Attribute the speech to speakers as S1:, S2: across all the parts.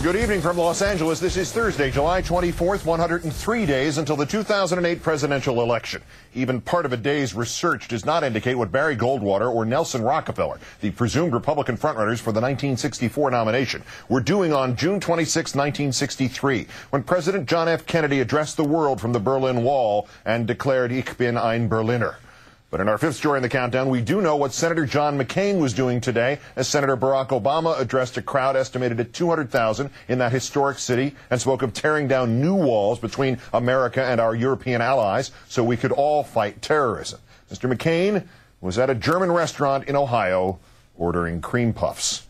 S1: Good evening from Los Angeles. This is Thursday, July 24th, 103 days until the 2008 presidential election. Even part of a day's research does not indicate what Barry Goldwater or Nelson Rockefeller, the presumed Republican frontrunners for the 1964 nomination, were doing on June 26, 1963, when President John F. Kennedy addressed the world from the Berlin Wall and declared, "Ich bin ein Berliner." But in our fifth story in the countdown, we do know what Senator John McCain was doing today as Senator Barack Obama addressed a crowd estimated at 200,000 in that historic city and spoke of tearing down new walls between America and our European allies so we could all fight terrorism. Mr. McCain was at a German restaurant in Ohio ordering cream puffs.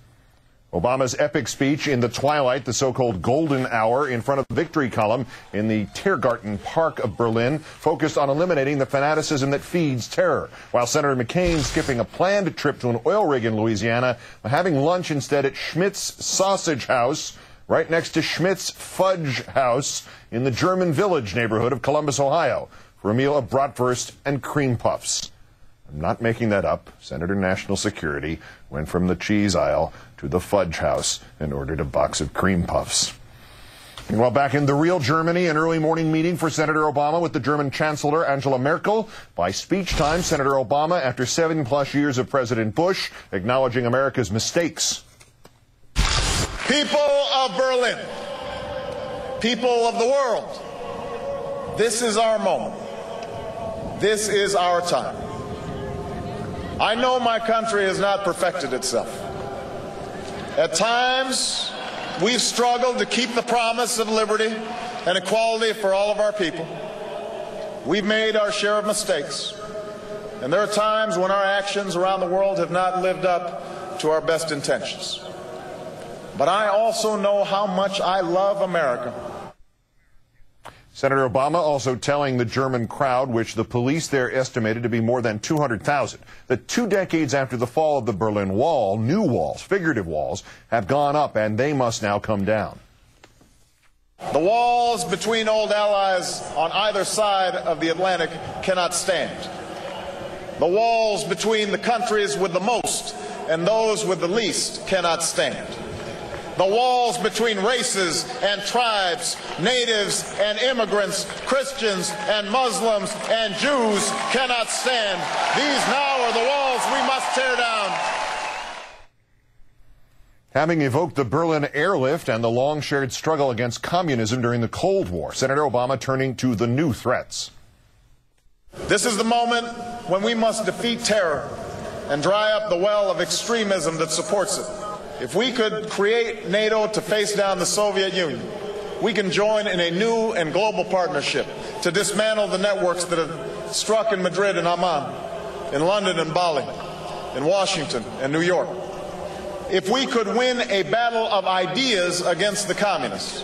S1: Obama's epic speech in the twilight, the so-called golden hour, in front of the Victory Column in the Tiergarten Park of Berlin, focused on eliminating the fanaticism that feeds terror, while Senator McCain skipping a planned trip to an oil rig in Louisiana, having lunch instead at Schmidt's Sausage House, right next to Schmidt's Fudge House in the German Village neighborhood of Columbus, Ohio, for a meal of bratwurst and cream puffs. I'm not making that up. Senator National Security went from the cheese aisle to the fudge house and ordered a box of cream puffs. Meanwhile, back in the real Germany, an early morning meeting for Senator Obama with the German Chancellor Angela Merkel. By speech time, Senator Obama, after 7+ years of President Bush, acknowledging America's mistakes.
S2: People of Berlin, people of the world, this is our moment. This is our time. I know my country has not perfected itself. At times, we've struggled to keep the promise of liberty and equality for all of our people. We've made our share of mistakes, and there are times when our actions around the world have not lived up to our best intentions. But I also know how much I love America.
S1: Senator Obama also telling the German crowd, which the police there estimated to be more than 200,000, that 2 decades after the fall of the Berlin Wall, new walls, figurative walls, have gone up and they must now come down.
S2: The walls between old allies on either side of the Atlantic cannot stand. The walls between the countries with the most and those with the least cannot stand. The walls between races and tribes, natives and immigrants, Christians and Muslims and Jews cannot stand. These now are the walls we must tear down.
S1: Having evoked the Berlin airlift and the long-shared struggle against communism during the Cold War, Senator Obama turning to the new threats.
S2: This is the moment when we must defeat terror and dry up the well of extremism that supports it. If we could create NATO to face down the Soviet Union, we can join in a new and global partnership to dismantle the networks that have struck in Madrid and Amman, in London and Bali, in Washington and New York. If we could win a battle of ideas against the communists,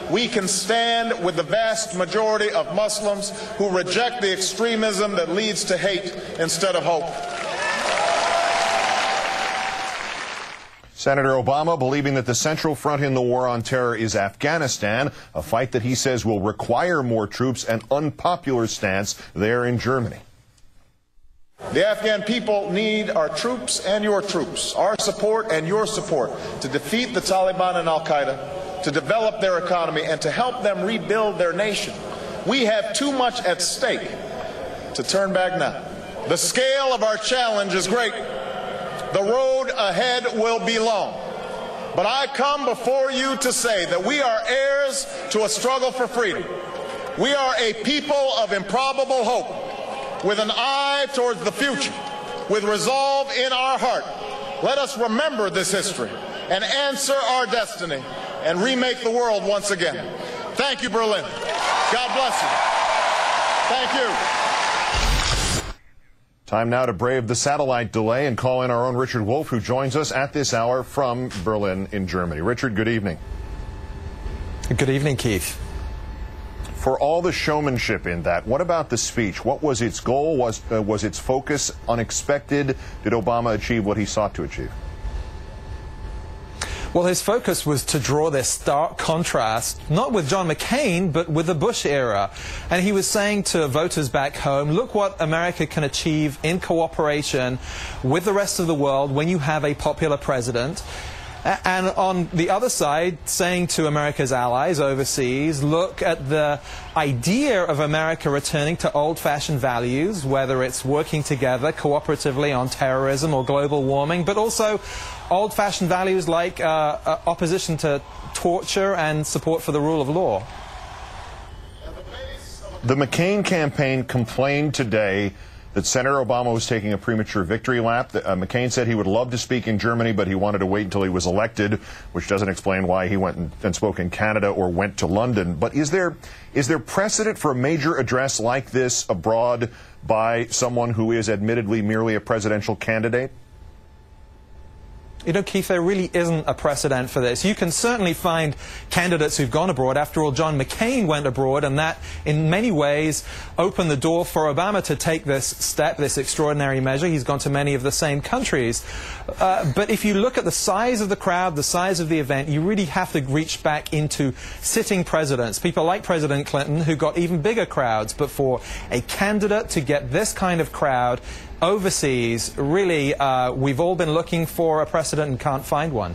S2: we can stand with the vast majority of Muslims who reject the extremism that leads to hate instead of hope.
S1: Senator Obama believing that the central front in the war on terror is Afghanistan, a fight that he says will require more troops, an unpopular stance there in Germany.
S2: The Afghan people need our troops and your troops, our support and your support to defeat the Taliban and al-Qaeda, to develop their economy, and to help them rebuild their nation. We have too much at stake to turn back now. The scale of our challenge is great. The road ahead will be long. But I come before you to say that we are heirs to a struggle for freedom. We are a people of improbable hope, with an eye towards the future, with resolve in our heart. Let us remember this history and answer our destiny and remake the world once again. Thank you, Berlin. God bless you. Thank you.
S1: Time now to brave the satellite delay and call in our own Richard Wolffe, who joins us at this hour from Berlin in Germany. Richard, good evening.
S3: Good evening, Keith.
S1: For all the showmanship in that, what about the speech? What was its goal? Was its focus unexpected? Did Obama achieve what he sought to achieve?
S3: Well, his focus was to draw this stark contrast, not with John McCain, but with the Bush era. And he was saying to voters back home, look what America can achieve in cooperation with the rest of the world when you have a popular president. And on the other side, saying to America's allies overseas, look at the idea of America returning to old-fashioned values, whether it's working together cooperatively on terrorism or global warming, but also old-fashioned values like opposition to torture and support for the rule of law.
S1: The McCain campaign complained today that Senator Obama was taking a premature victory lap. McCain said he would love to speak in Germany, but he wanted to wait until he was elected, which doesn't explain why he went and spoke in Canada or went to London. But is there precedent for a major address like this abroad by someone who is admittedly merely a presidential candidate?
S3: You know, Keith, there really isn't a precedent for this. You can certainly find candidates who've gone abroad. After all, John McCain went abroad, and that, in many ways, opened the door for Obama to take this step, this extraordinary measure. He's gone to many of the same countries. But if you look at the size of the crowd, the size of the event, you really have to reach back into sitting presidents, people like President Clinton, who got even bigger crowds. But for a candidate to get this kind of crowd overseas, really, we've all been looking for a precedent and can't find one.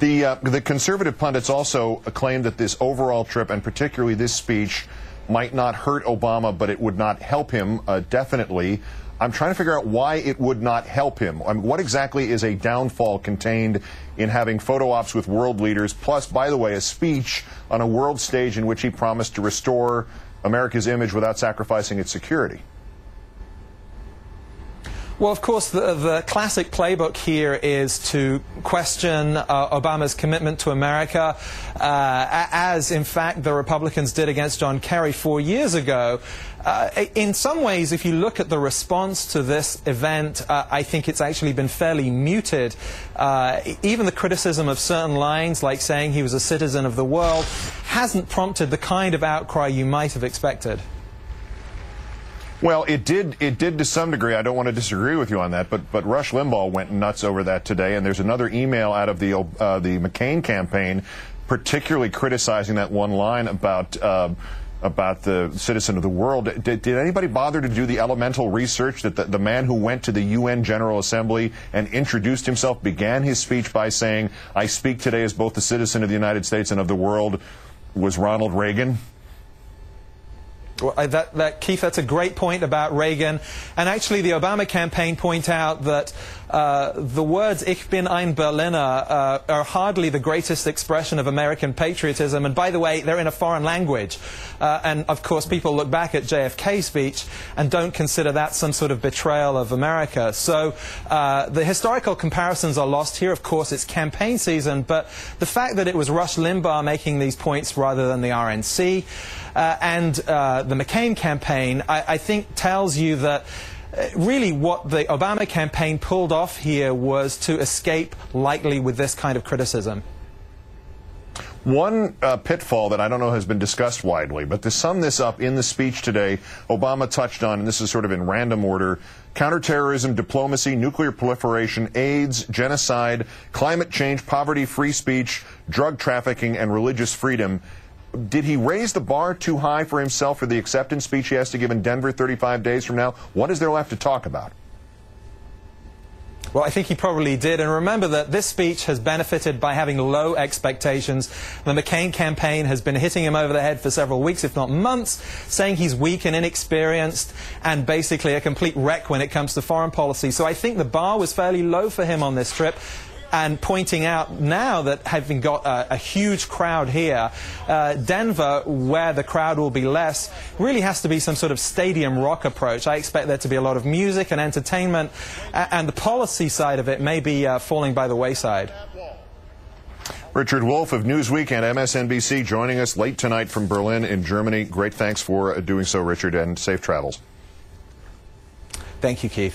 S1: The conservative pundits also claimed that this overall trip, and particularly this speech, might not hurt Obama, but it would not help him, definitely. I'm trying to figure out why it would not help him. I mean, what exactly is a downfall contained in having photo ops with world leaders, plus, by the way, a speech on a world stage in which he promised to restore America's image without sacrificing its security?
S3: Well, of course, the classic playbook here is to question Obama's commitment to America, as, in fact, the Republicans did against John Kerry 4 years ago. In some ways, if you look at the response to this event, I think it's actually been fairly muted. Even the criticism of certain lines, like saying he was a citizen of the world, hasn't prompted the kind of outcry you might have expected.
S1: Well, it did to some degree. I don't want to disagree with you on that, but Rush Limbaugh went nuts over that today, and there's another email out of the McCain campaign particularly criticizing that one line about the citizen of the world. Did anybody bother to do the elemental research that the man who went to the UN General Assembly and introduced himself, began his speech by saying, "I speak today as both a citizen of the United States and of the world," was Ronald Reagan?
S3: Well, Keith, that's a great point about Reagan. And actually, the Obama campaign point out that the words "Ich bin ein Berliner" are hardly the greatest expression of American patriotism. And by the way, they're in a foreign language. And of course, people look back at JFK's speech and don't consider that some sort of betrayal of America. So the historical comparisons are lost here. Of course, it's campaign season. But the fact that it was Rush Limbaugh making these points rather than the RNC and the McCain campaign, I think tells you that really what the Obama campaign pulled off here was to escape lightly with this kind of criticism.
S1: One pitfall that I don't know has been discussed widely, but to sum this up, in the speech today, Obama touched on, and this is sort of in random order, counterterrorism, diplomacy, nuclear proliferation, AIDS, genocide, climate change, poverty, free speech, drug trafficking, and religious freedom. Did he raise the bar too high for himself for the acceptance speech he has to give in Denver 35 days from now? What is there left to talk about?
S3: Well, I think he probably did. And remember that this speech has benefited by having low expectations. The McCain campaign has been hitting him over the head for several weeks, if not months, saying he's weak and inexperienced and basically a complete wreck when it comes to foreign policy. So I think the bar was fairly low for him on this trip. And pointing out now that having got a huge crowd here, Denver, where the crowd will be less, really has to be some sort of stadium rock approach. I expect there to be a lot of music and entertainment, and the policy side of it may be falling by the wayside.
S1: Richard Wolffe of Newsweek and MSNBC joining us late tonight from Berlin in Germany. Great thanks for doing so, Richard, and safe travels.
S3: Thank you, Keith.